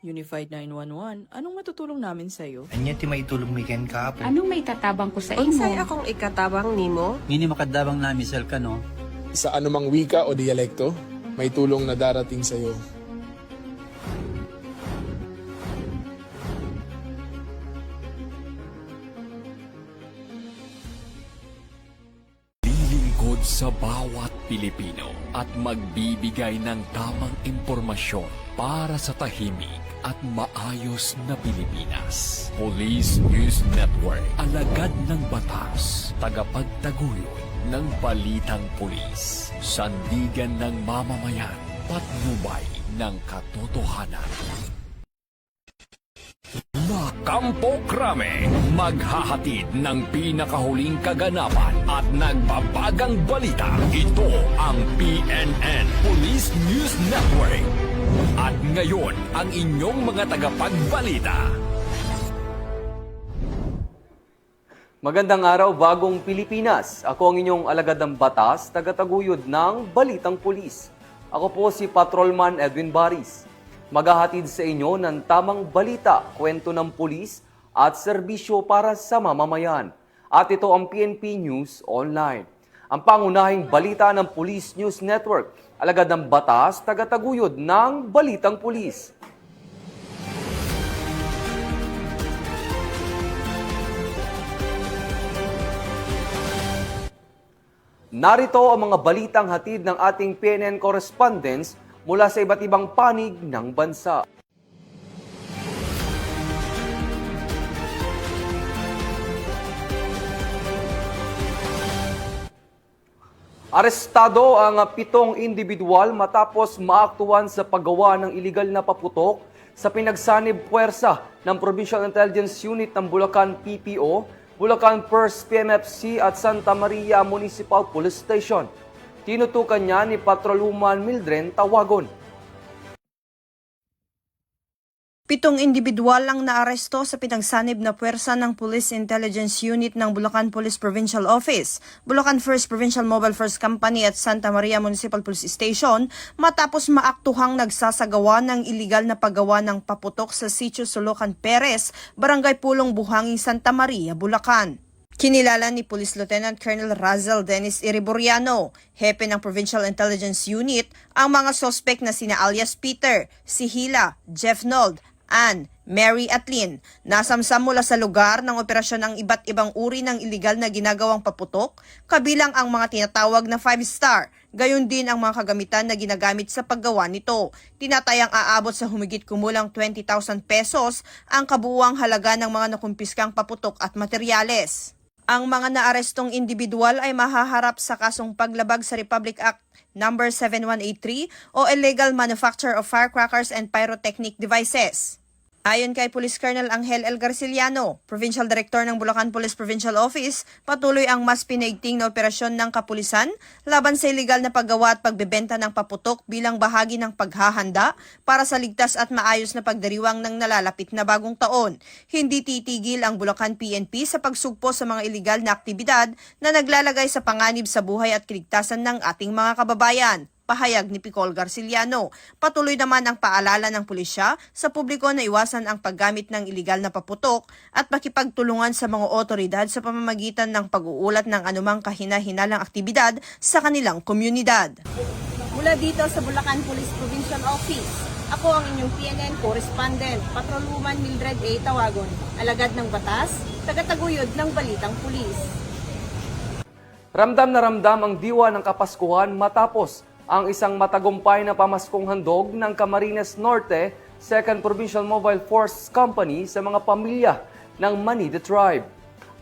Unified 911, anong matutulong namin sa'yo? Anya ti maitulong mi ken kapo. Anong may tatabang ko sa Unsay imo? akong ikatabang nimo? Ngini makadabang namisal ka no. Sa anumang wika o dialekto, may tulong na darating sa iyo. Lilingkod sa bawat Pilipino at magbibigay ng tamang impormasyon para sa tahimik at maayos na Pilipinas. Police News Network, alagad ng batas, tagapagtaguyod ng balitang pulis, sandigan ng mamamayan, patnubay ng katotohanan. Kampo Krame, maghahatid ng pinakahuling kaganapan at nagbabagang balita. Ito ang PNN Police News Network. At ngayon, ang inyong mga tagapagbalita. Magandang araw, bagong Pilipinas. Ako ang inyong alagad ng batas, tagataguyod ng Balitang Pulis. Ako po si Patrolman Edwin Baris. Maghahatid sa inyo ng tamang balita, kwento ng pulis at serbisyo para sa mamamayan. At ito ang PNP News Online. Ang pangunahing balita ng Police News Network, alagad ng batas, tagataguyod ng Balitang Pulis. Narito ang mga balitang hatid ng ating PNN correspondents mula sa iba't ibang panig ng bansa. Arestado ang 7 individual matapos maaktuhan sa paggawa ng iligal na paputok sa pinagsanib puwersa ng Provincial Intelligence Unit ng Bulacan PPO, Bulacan 1st PMFC at Santa Maria Municipal Police Station. Tinutukan niya ni Patrolwoman Mildred Tawagon. 7 individual ang naaresto sa pinagsanib na puwersa ng Police Intelligence Unit ng Bulacan Police Provincial Office, Bulacan 1st Provincial Mobile First Company at Santa Maria Municipal Police Station matapos maaktuhang nagsasagawa ng iligal na paggawa ng paputok sa Sitio Sulucan Perez, Barangay Pulong Buhangin, Santa Maria, Bulacan. Kinilala ni Police Lieutenant Colonel Razel Dennis Iriburiano, hepe ng Provincial Intelligence Unit, ang mga sospek na sina alias Peter, si Hila, Jeff Nold, Ann, Mary at Lynn. Nasamsam mula sa lugar ng operasyon ang iba't ibang uri ng iligal na ginagawang paputok, kabilang ang mga tinatawag na 5-star, gayon din ang mga kagamitan na ginagamit sa paggawa nito. Tinatayang aabot sa humigit kumulang 20,000 pesos ang kabuuang halaga ng mga nakumpiskang paputok at materyales. Ang mga naarestong individual ay mahaharap sa kasong paglabag sa Republic Act No. 7183 o Illegal Manufacture of Firecrackers and Pyrotechnic Devices. Ayon kay Police Colonel Angel L. Garciliano, Provincial Director ng Bulacan Police Provincial Office, patuloy ang mas pinaigting na operasyon ng kapulisan laban sa iligal na paggawa at pagbebenta ng paputok bilang bahagi ng paghahanda para sa ligtas at maayos na pagdiriwang ng nalalapit na bagong taon. Hindi titigil ang Bulacan PNP sa pagsugpo sa mga iligal na aktibidad na naglalagay sa panganib sa buhay at kaligtasan ng ating mga kababayan. Pahayag ni Picol Garciliano. Patuloy naman ang paalala ng pulisya sa publiko na iwasan ang paggamit ng iligal na paputok at makipagtulungan sa mga otoridad sa pamamagitan ng pag-uulat ng anumang kahina-hinalang aktibidad sa kanilang komunidad. Mula dito sa Bulacan Police Provincial Office, ako ang inyong PNN correspondent, Patrolwoman Mildred A. Tawagon, alagad ng batas, tagataguyod ng Balitang Pulis. Ramdam na ramdam ang diwa ng Kapaskuhan matapos ang isang matagumpay na pamaskong handog ng Camarines Norte 2nd Provincial Mobile Force Company sa mga pamilya ng Manida Tribe.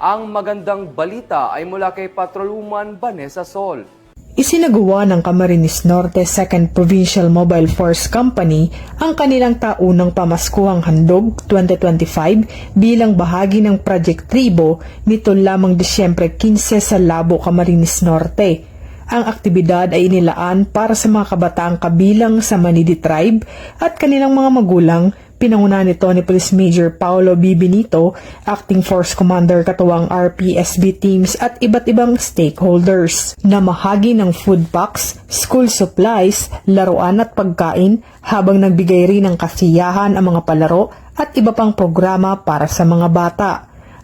Ang magandang balita ay mula kay Patrolwoman Vanessa Sol. Isinagawa ng Camarines Norte 2nd Provincial Mobile Force Company ang kanilang taunang pamaskuhang handog 2025 bilang bahagi ng Project Tribo nito lamang Disyembre 15 sa Labo, Camarines Norte. Ang aktibidad ay inilaan para sa mga kabataang kabilang sa Manidi Tribe at kanilang mga magulang Pinangunahan nito ni Police Major Paolo B. Benito, Acting Force Commander katuwang RPSB teams at iba't ibang stakeholders. Namahagi ng food packs, school supplies, laruan at pagkain habang nagbigay rin ng kasiyahan ang mga palaro at iba pang programa para sa mga bata.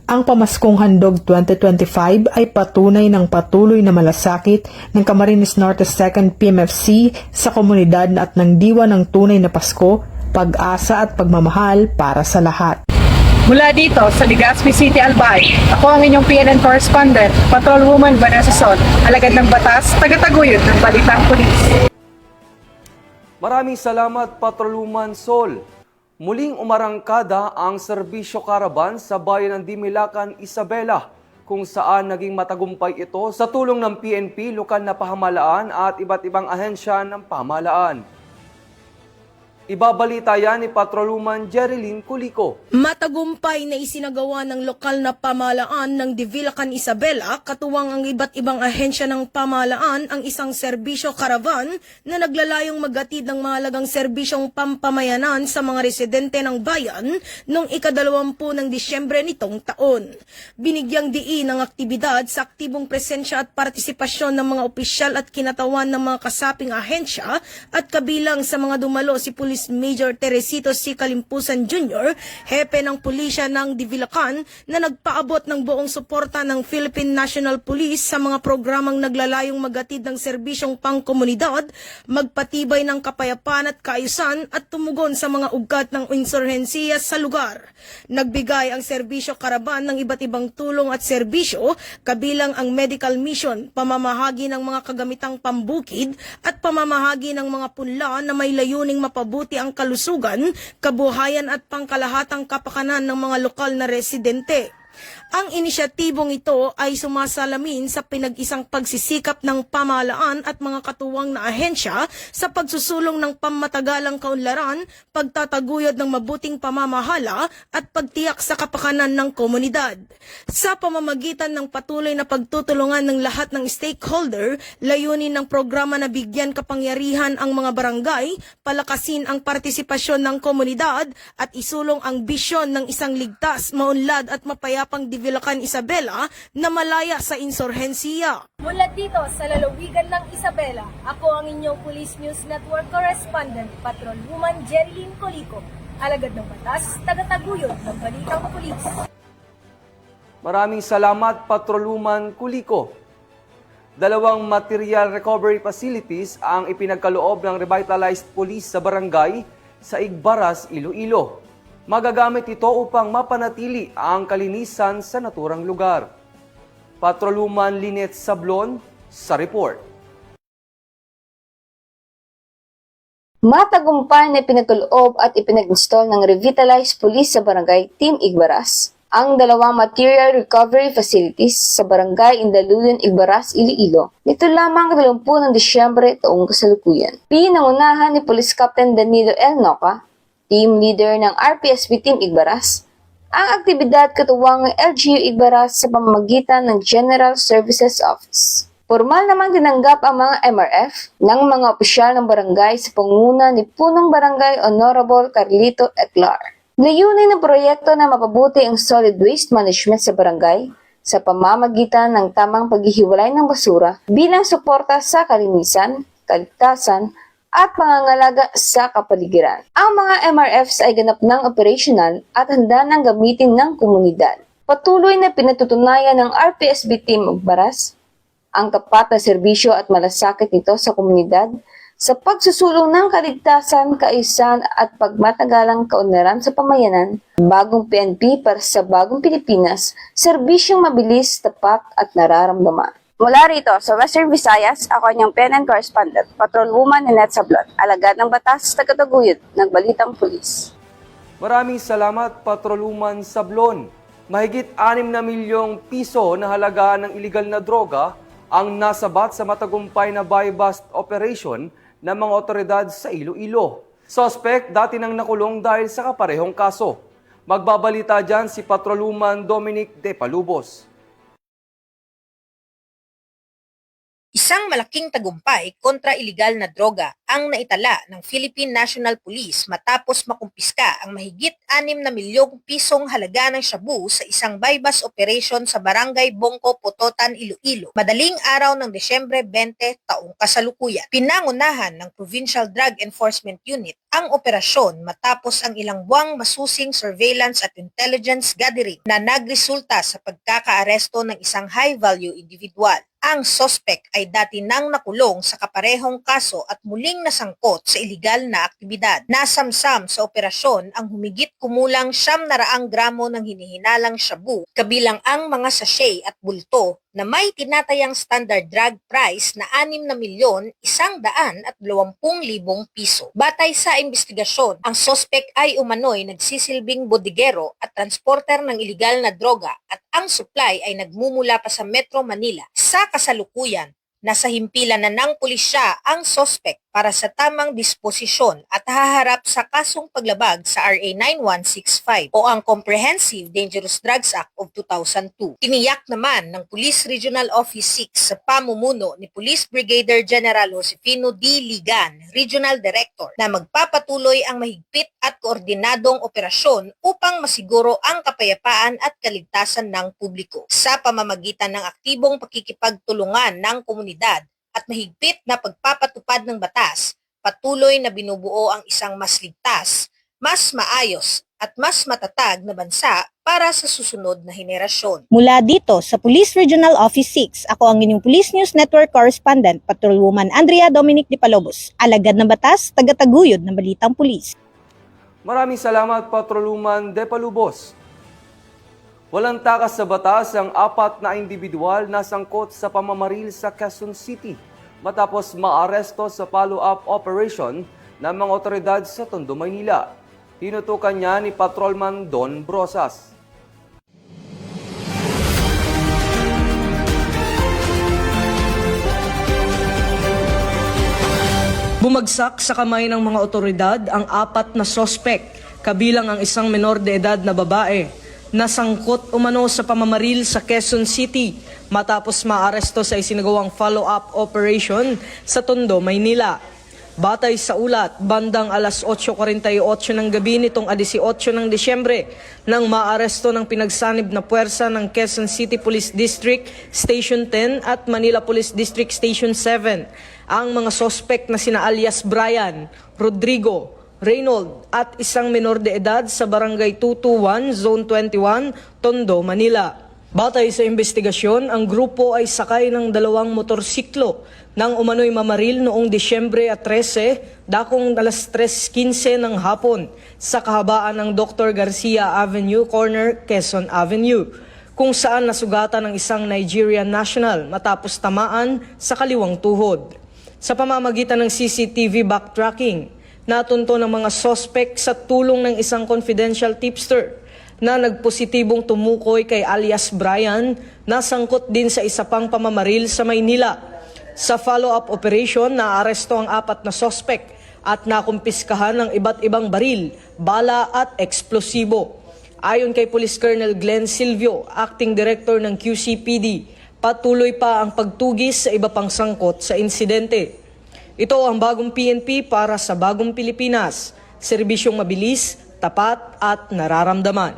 Ang Pamaskong Handog 2025 ay patunay ng patuloy na malasakit ng Camarines Norte 2nd PMFC sa komunidad at ng diwa ng tunay na Pasko, pag-asa at pagmamahal para sa lahat. Mula dito sa Legazpi City, Albay, ako ang inyong PNN correspondent, Patrolwoman Vanessa Sol, alagad ng batas, tagataguyod ng Balitang Pulis. Maraming salamat, Patrolwoman Sol. Muling umarangkada ang serbisyo karaban sa bayan ng Dimilacan, Isabela, kung saan naging matagumpay ito sa tulong ng PNP, lokal na pamahalaan at iba't ibang ahensya ng pamahalaan. Ibabalita yan ni Patrolwoman Jerilyn Culico. Matagumpay na isinagawa ng lokal na pamahalaan ng Divilacan, Isabela, katuwang ang iba't ibang ahensya ng pamahalaan ang isang serbisyo karavan na naglalayong maghatid ng mahalagang serbisyong pampamayanan sa mga residente ng bayan noong ika-20 ng Disyembre nitong taon. Binigyang diin ang aktibidad sa aktibong presensya at partisipasyon ng mga opisyal at kinatawan ng mga kasaping ahensya at kabilang sa mga dumalo si Police Major Teresito C. Kalimpusan Jr., hepe ng pulisya ng Divilacan, na nagpaabot ng buong suporta ng Philippine National Police sa mga programang naglalayong maghatid ng serbisyong pangkomunidad, magpatibay ng kapayapaan at kaayusan at tumugon sa mga ugat ng insurhensiya sa lugar. Nagbigay ang serbisyo karaban ng iba't ibang tulong at serbisyo, kabilang ang medical mission, pamamahagi ng mga kagamitang pambukid at pamamahagi ng mga punla na may layuning mapabuti ang kalusugan, kabuhayan at pangkalahatang kapakanan ng mga lokal na residente. Ang inisyatibong ito ay sumasalamin sa pinag-isang pagsisikap ng pamahalaan at mga katuwang na ahensya sa pagsusulong ng pammatagalang kaunlaran, pagtataguyod ng mabuting pamamahala at pagtiyak sa kapakanan ng komunidad. Sa pamamagitan ng patuloy na pagtutulungan ng lahat ng stakeholder, layunin ng programa na bigyan kapangyarihan ang mga barangay, palakasin ang partisipasyon ng komunidad at isulong ang bisyon ng isang ligtas, maunlad at mapayapang Divilacan, Isabela na malaya sa insurhensiya. Mula dito sa lalawigan ng Isabela, ako ang inyong Police News Network correspondent, Patrolwoman Jerilyn Culico, alagad ng batas, tagataguyod ng Balitang Pulis. Maraming salamat, Patrolwoman Culico. 2 material recovery facilities ang ipinagkaloob ng revitalized police sa barangay sa Igbaras, Iloilo. Magagamit ito upang mapanatili ang kalinisan sa naturang lugar. Patrolwoman Lynette Sablon sa report. Matagumpay na pinagkaloob at ipinag-install ng revitalized police sa barangay Team Igbaras ang 2 material recovery facilities sa barangay Indaluyan, Igbaras, Iloilo. Nito lamang 20 ng Disyembre taong kasalukuyan. Pinangunahan ni Police Captain Danilo L. Noca, team leader ng RPSB Team Igbaras, ang aktibidad katuwang ng LGU Igbaras sa pamamagitan ng General Services Office. Formal namang tinanggap ang mga MRF ng mga opisyal ng barangay sa pangunguna ni Punong Barangay Honorable Carlito Eclar. Layunin ng proyekto na mapabuti ang solid waste management sa barangay sa pamamagitan ng tamang paghihiwalay ng basura bilang suporta sa kalinisan, kaligtasan, at pangangalaga sa kapaligiran. Ang mga MRFs ay ganap ng operational at handa ng gamitin ng komunidad. Patuloy na pinatutunayan ng RPSB Team Igbaras ang tapat na serbisyo at malasakit nito sa komunidad sa pagsusulong ng kaligtasan, kaayusan at pagmatagalang kaunlaran sa pamayanan. Bagong PNP para sa bagong Pilipinas, serbisyong mabilis, tapat at nararamdaman. Mula rito sa Western Visayas, ako ang PNN correspondent, Patrolwoman Lynette Sablon, alagad ng batas, tagataguyod ng Balitang Pulis. Maraming salamat, Patrolwoman Sablon. Mahigit 6 na milyong piso na halaga ng iligal na droga ang nasabat sa matagumpay na buy-bust operation ng mga otoridad sa Iloilo. Suspect dati nang nakulong dahil sa kaparehong kaso. Magbabalita dyan si Patrolwoman Dominic De Palubos. Isang malaking tagumpay kontra iligal na droga ang naitala ng Philippine National Police matapos makumpiska ang mahigit 6 na milyong pisong halaga ng shabu sa isang bypass operation sa Barangay Bongko, Pototan, Iloilo, madaling araw ng Desyembre 20 taong kasalukuyan. Pinangunahan ng Provincial Drug Enforcement Unit ang operasyon matapos ang ilang buwang masusing surveillance at intelligence gathering na nagresulta sa pagkakaaresto ng isang high-value individual. Ang sospek ay dati nang nakulong sa kaparehong kaso at muling nasangkot sa iligal na aktibidad. Nasamsam sa operasyon ang humigit kumulang 900 gramo ng hinihinalang shabu, kabilang ang mga sachet at bulto na may tinatayang standard drug price na 6,120,000 piso. Batay sa investigasyon, ang sospek ay umano'y nagsisilbing bodigero at transporter ng iligal na droga at ang supply ay nagmumula pa sa Metro Manila. Sa kasalukuyan, nasa himpilan na ng pulisya ang sospek para sa tamang disposisyon at haharap sa kasong paglabag sa RA 9165 o ang Comprehensive Dangerous Drugs Act of 2002. Tiniyak naman ng Police Regional Office 6 sa pamumuno ni Police Brigadier General Josefino D. Ligan, Regional Director, na magpapatuloy ang mahigpit at koordinadong operasyon upang masiguro ang kapayapaan at kaligtasan ng publiko sa pamamagitan ng aktibong pakikipagtulungan ng komunidad at mahigpit na pagpapatupad ng batas. Patuloy na binubuo ang isang mas ligtas, mas maayos at mas matatag na bansa para sa susunod na henerasyon. Mula dito sa Police Regional Office 6, ako ang inyong Police News Network Correspondent, Patrolwoman Andrea Dominic de Palobos, alagad ng batas, tagataguyod ng balitang pulis. Maraming salamat, Patrolwoman de Palobos. Walang takas sa batas ang 4 na individual na sangkot sa pamamaril sa Quezon City matapos maaresto sa follow-up operation ng mga otoridad sa Tondo, Maynila. Tinutukan niya ni Patrolman Don Brosas. Bumagsak sa kamay ng mga otoridad ang 4 na sospek, kabilang ang isang menor de edad na babae, nasangkot umano sa pamamaril sa Quezon City matapos maaresto sa isinagawang follow-up operation sa Tondo, Maynila. Batay sa ulat, bandang alas 8:48 ng gabi nitong 18 ng Disyembre nang maaresto ng pinagsanib na puwersa ng Quezon City Police District Station 10 at Manila Police District Station 7 ang mga sospek na sina alias Brian, Rodrigo, Reynold at isang menor de edad sa Barangay 221, Zone 21, Tondo, Manila. Batay sa investigasyon, ang grupo ay sakay ng 2 motorsiklo nang umano'y mamaril noong Disyembre 13, dakong alas 3:15 ng hapon sa kahabaan ng Dr. Garcia Avenue, corner Quezon Avenue, kung saan nasugatan ng isang Nigerian national matapos tamaan sa kaliwang tuhod. Sa pamamagitan ng CCTV backtracking, natunto ng mga sospek sa tulong ng isang confidential tipster na nagpositibong tumukoy kay alias Brian na sangkot din sa isa pang pamamaril sa Maynila. Sa follow-up operation, naaresto ang 4 na sospek at nakumpiskahan ng iba't ibang baril, bala at eksplosibo. Ayon kay Police Colonel Glenn Silvio, Acting Director ng QCPD, patuloy pa ang pagtugis sa iba pang sangkot sa insidente. Ito ang bagong PNP para sa bagong Pilipinas, serbisyong mabilis, tapat at nararamdaman.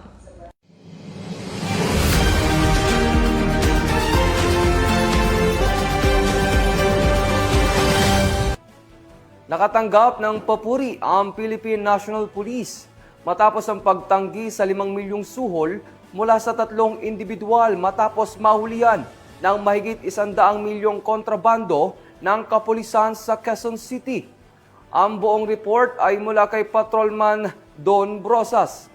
Nakatanggap ng papuri ang Philippine National Police matapos ang pagtanggi sa 5 milyong suhol mula sa 3 individual matapos mahulihan ng mahigit 100 milyong kontrabando ng kapulisan sa Quezon City. Ang buong report ay mula kay Patrolman Don Brosas.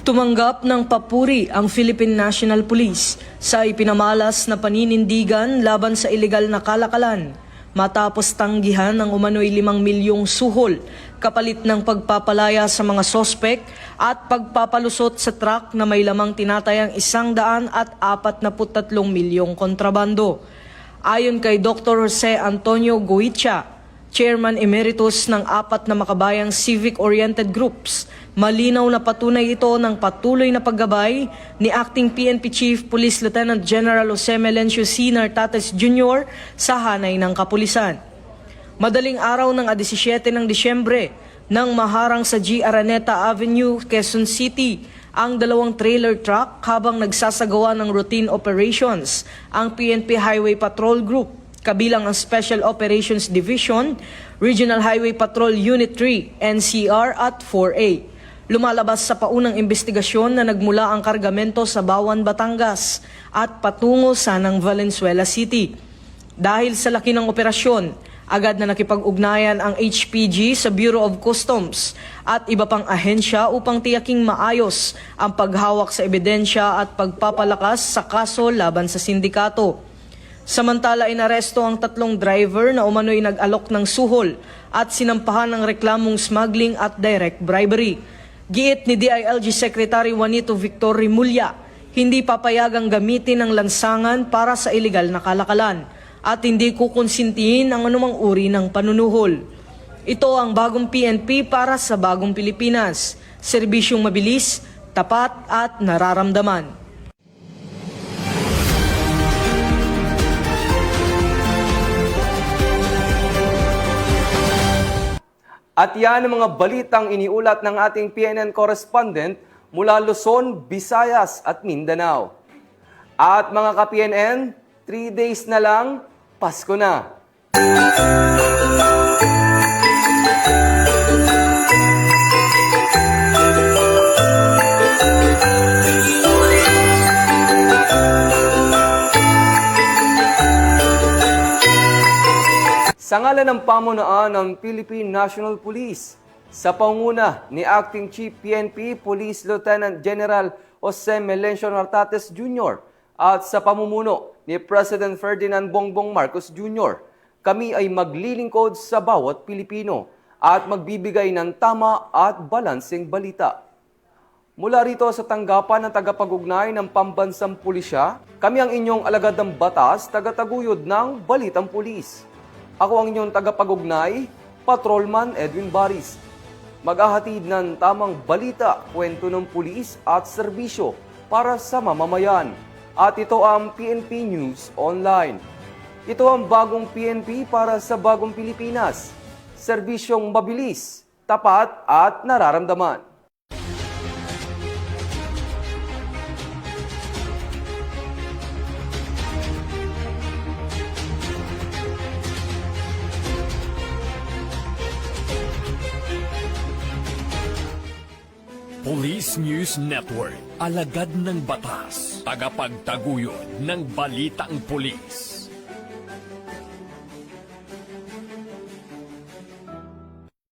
Tumanggap ng papuri ang Philippine National Police sa ipinamalas na paninindigan laban sa ilegal na kalakalan matapos tanggihan ng umano'y 5 milyong suhol kapalit ng pagpapalaya sa mga sospek at pagpapalusot sa truck na may lamang tinatayang 143 milyong kontrabando. Ayon kay Dr. Jose Antonio Goitia, Chairman Emeritus ng 4 na makabayang civic-oriented groups. Malinaw na patunay ito ng patuloy na paggabay ni Acting PNP Chief Police Lieutenant General Jose Melencio C. Nartates Jr. sa hanay ng kapulisan. Madaling araw ng 17 ng Disyembre, nang maharang sa G. Araneta Avenue, Quezon City, ang 2 trailer truck habang nagsasagawa ng routine operations ang PNP Highway Patrol Group, kabilang ang Special Operations Division, Regional Highway Patrol Unit 3, NCR at 4A. Lumalabas sa paunang investigasyon na nagmula ang kargamento sa Bawan, Batangas at patungo sa ng Valenzuela City. Dahil sa laki ng operasyon, agad na nakipag-ugnayan ang HPG sa Bureau of Customs at iba pang ahensya upang tiyaking maayos ang paghawak sa ebidensya at pagpapalakas sa kaso laban sa sindikato. Samantala, inaresto ang 3 driver na umano'y nag-alok ng suhol at sinampahan ng reklamong smuggling at direct bribery. Giit ni DILG Secretary Juanito Victor Rimulya, hindi papayagang gamitin ang lansangan para sa iligal na kalakalan at hindi kukonsintihin ang anumang uri ng panunuhol. Ito ang bagong PNP para sa bagong Pilipinas. Serbisyong mabilis, tapat at nararamdaman. At yan ang mga balitang iniulat ng ating PNN correspondent mula Luzon, Visayas at Mindanao. At mga ka-PNN, 3 days na lang, Pasko na. Sa ngalan ng pamunaan ng Philippine National Police, sa panguna ni Acting Chief PNP Police Lieutenant General Jose Melencio Nartates Jr. at sa pamumuno ni President Ferdinand Bongbong Marcos Jr., kami ay maglilingkod sa bawat Pilipino at magbibigay ng tama at balanseng balita. Mula rito sa tanggapan ng tagapag-ugnay ng Pambansang Pulisya, kami ang inyong alagad ng batas, tagataguyod ng Balitang Pulis. Ako ang inyong tagapag-ugnay, Patrolman Edwin Baris. Maghahatid ng tamang balita, kwento ng pulis at serbisyo para sa mamamayan. At ito ang PNP News Online. Ito ang bagong PNP para sa bagong Pilipinas. Serbisyong mabilis, tapat at nararamdaman. Police News Network, alagad ng batas, tagapagtaguyod ng balitang pulis.